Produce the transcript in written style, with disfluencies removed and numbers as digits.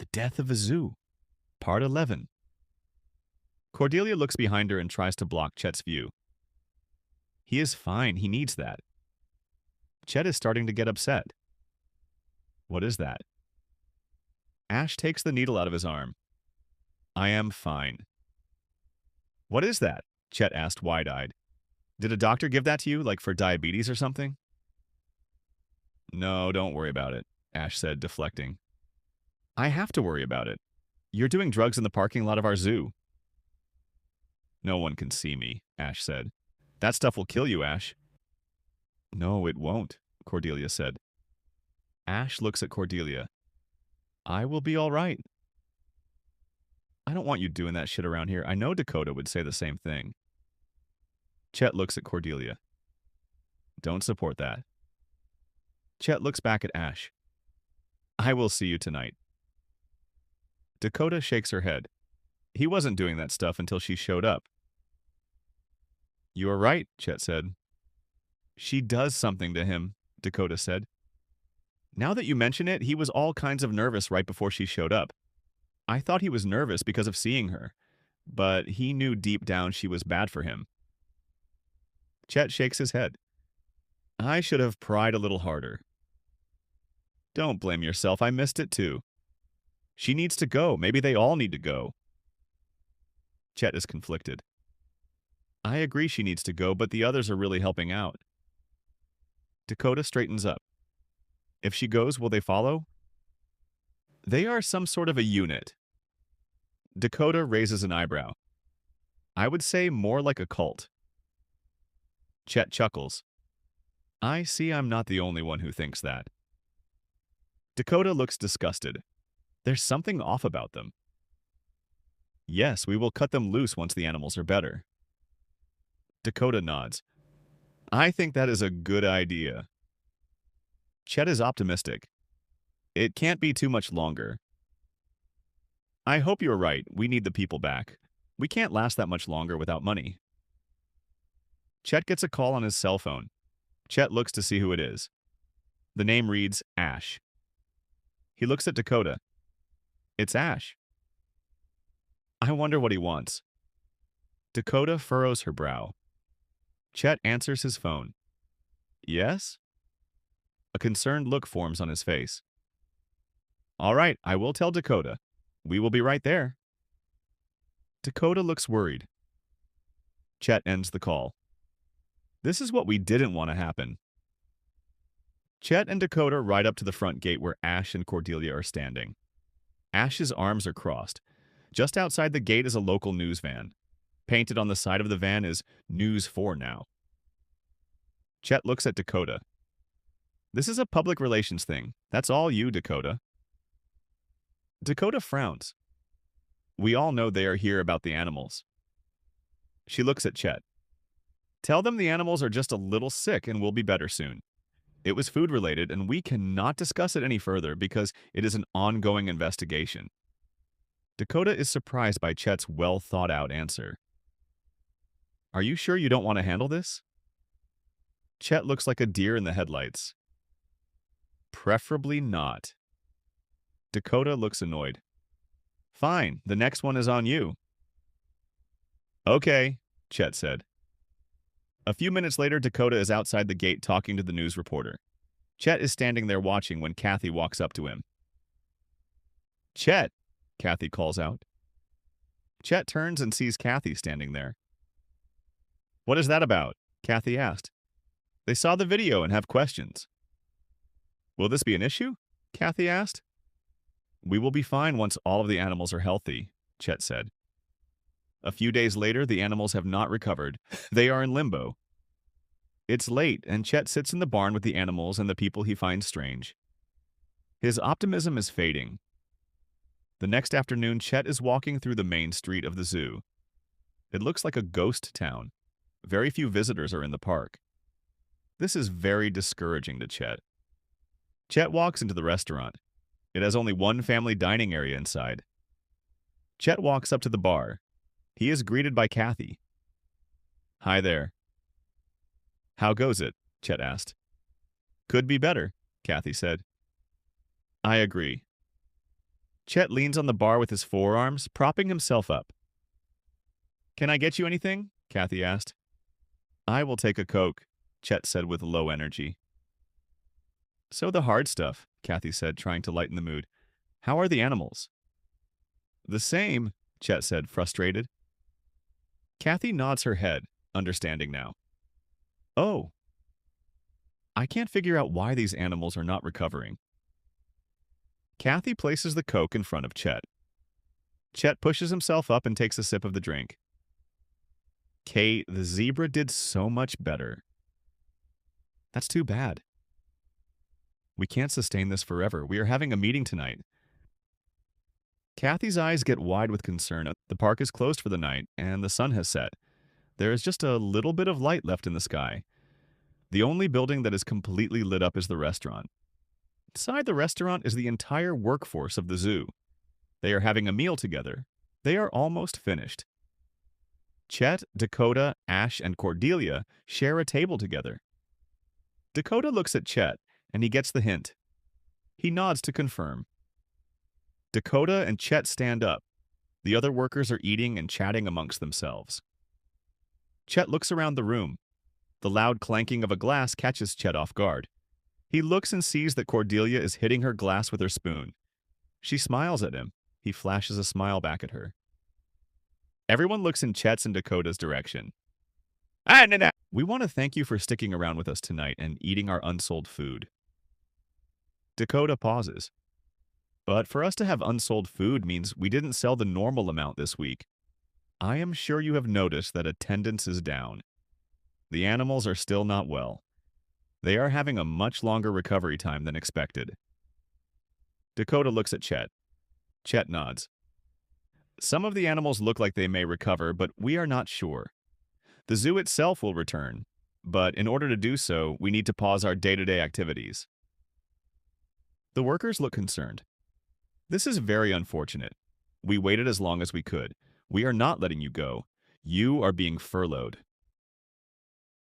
The Death of a Zoo, Part 11. Cordelia looks behind her and tries to block Chet's view. He is fine, he needs that. Chet is starting to get upset. What is that? Ash takes the needle out of his arm. I am fine. What is that? Chet asked wide-eyed. Did a doctor give that to you, like for diabetes or something? No, don't worry about it, Ash said, deflecting. I have to worry about it. You're doing drugs in the parking lot of our zoo. No one can see me, Ash said. That stuff will kill you, Ash. No, it won't, Cordelia said. Ash looks at Cordelia. I will be all right. I don't want you doing that shit around here. I know Dakota would say the same thing. Chet looks at Cordelia. Don't support that. Chet looks back at Ash. I will see you tonight. Dakota shakes her head. He wasn't doing that stuff until she showed up. You are right, Chet said. She does something to him, Dakota said. Now that you mention it, he was all kinds of nervous right before she showed up. I thought he was nervous because of seeing her, but he knew deep down she was bad for him. Chet shakes his head. I should have pried a little harder. Don't blame yourself, I missed it too. She needs to go. Maybe they all need to go. Chet is conflicted. I agree she needs to go, but the others are really helping out. Dakota straightens up. If she goes, will they follow? They are some sort of a unit. Dakota raises an eyebrow. I would say more like a cult. Chet chuckles. I see I'm not the only one who thinks that. Dakota looks disgusted. There's something off about them. Yes, we will cut them loose once the animals are better. Dakota nods. I think that is a good idea. Chet is optimistic. It can't be too much longer. I hope you're right. We need the people back. We can't last that much longer without money. Chet gets a call on his cell phone. Chet looks to see who it is. The name reads Ash. He looks at Dakota. It's Ash. I wonder what he wants. Dakota furrows her brow. Chet answers his phone. Yes? A concerned look forms on his face. All right, I will tell Dakota. We will be right there. Dakota looks worried. Chet ends the call. This is what we didn't want to happen. Chet and Dakota ride up to the front gate where Ash and Cordelia are standing. Ash's arms are crossed. Just outside the gate is a local news van. Painted on the side of the van is News 4 Now. Chet looks at Dakota. This is a public relations thing. That's all you, Dakota. Dakota frowns. We all know they are here about the animals. She looks at Chet. Tell them the animals are just a little sick and will be better soon. It was food-related, and we cannot discuss it any further because it is an ongoing investigation. Dakota is surprised by Chet's well-thought-out answer. Are you sure you don't want to handle this? Chet looks like a deer in the headlights. Preferably not. Dakota looks annoyed. Fine, the next one is on you. Okay, Chet said. A few minutes later, Dakota is outside the gate talking to the news reporter. Chet is standing there watching when Kathy walks up to him. Chet, Kathy calls out. Chet turns and sees Kathy standing there. What is that about? Kathy asked. They saw the video and have questions. Will this be an issue? Kathy asked. We will be fine once all of the animals are healthy, Chet said. A few days later, the animals have not recovered. They are in limbo. It's late, and Chet sits in the barn with the animals and the people he finds strange. His optimism is fading. The next afternoon, Chet is walking through the main street of the zoo. It looks like a ghost town. Very few visitors are in the park. This is very discouraging to Chet. Chet walks into the restaurant. It has only one family dining area inside. Chet walks up to the bar. He is greeted by Kathy. Hi there. How goes it? Chet asked. Could be better, Kathy said. I agree. Chet leans on the bar with his forearms, propping himself up. Can I get you anything? Kathy asked. I will take a Coke, Chet said with low energy. So the hard stuff, Kathy said, trying to lighten the mood. How are the animals? The same, Chet said, frustrated. Kathy nods her head, understanding now. Oh. I can't figure out why these animals are not recovering. Kathy places the Coke in front of Chet. Chet pushes himself up and takes a sip of the drink. Kate, the zebra did so much better. That's too bad. We can't sustain this forever. We are having a meeting tonight. Kathy's eyes get wide with concern. The park is closed for the night, and the sun has set. There is just a little bit of light left in the sky. The only building that is completely lit up is the restaurant. Inside the restaurant is the entire workforce of the zoo. They are having a meal together. They are almost finished. Chet, Dakota, Ash, and Cordelia share a table together. Dakota looks at Chet, and he gets the hint. He nods to confirm. Dakota and Chet stand up. The other workers are eating and chatting amongst themselves. Chet looks around the room. The loud clanking of a glass catches Chet off guard. He looks and sees that Cordelia is hitting her glass with her spoon. She smiles at him. He flashes a smile back at her. Everyone looks in Chet's and Dakota's direction. We want to thank you for sticking around with us tonight and eating our unsold food. Dakota pauses. But for us to have unsold food means we didn't sell the normal amount this week. I am sure you have noticed that attendance is down. The animals are still not well. They are having a much longer recovery time than expected. Dakota looks at Chet. Chet nods. Some of the animals look like they may recover, but we are not sure. The zoo itself will return, but in order to do so, we need to pause our day-to-day activities. The workers look concerned. This is very unfortunate. We waited as long as we could. We are not letting you go. You are being furloughed.